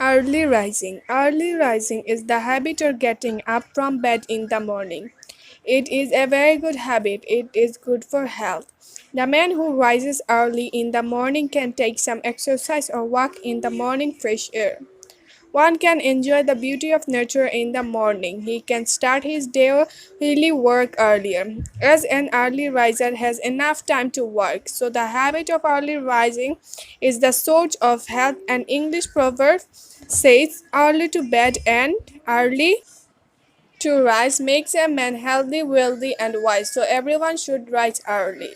Early rising. Early rising is the habit of getting up from bed in the morning. It is a very good habit. It is good for health. The man who rises early in the morning can take some exercise or walk in the morning fresh air. One can enjoy the beauty of nature in the morning. He can start his day or really work earlier, as an early riser has enough time to work. So, the habit of early rising is the source of health. An English proverb says, early to bed and early to rise makes a man healthy, wealthy, and wise. So, everyone should rise early.